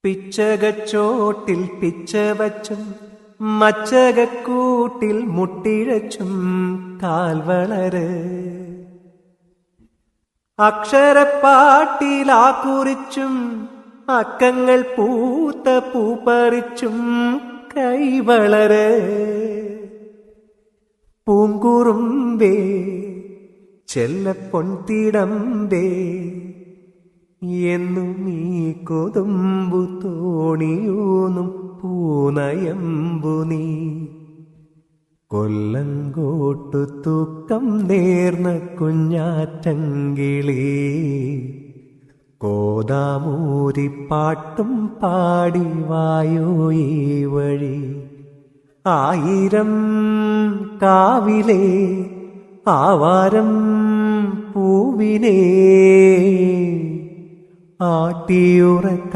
പിച്ചകച്ചോട്ടിൽ പിച്ചവച്ചും മച്ചകക്കൂട്ടിൽ മുട്ടിഴച്ചും കാൽവളര് അക്ഷരപ്പാട്ടിലാക്കുറിച്ചും അക്കങ്ങൾ പൂത്ത പൂപ്പറിച്ചും കൈവളര് പൂങ്കുറുമ്പേ ചെല്ലപ്പൊൻതിടമ്പേ എന്നും ഈ കൊതുമ്പു തോണിയൂന്നും പൂനയമ്പു നീ കൊല്ലങ്കോട്ടു തൂക്കം നേർന്ന കുഞ്ഞാറ്റങ്കിളി കോതാമൂരി പാട്ടും പാടി വായോ ഈ വഴി ആയിരം കാവിലെ ആവാരം പൂവിനെ ആട്ടിയുറക്ക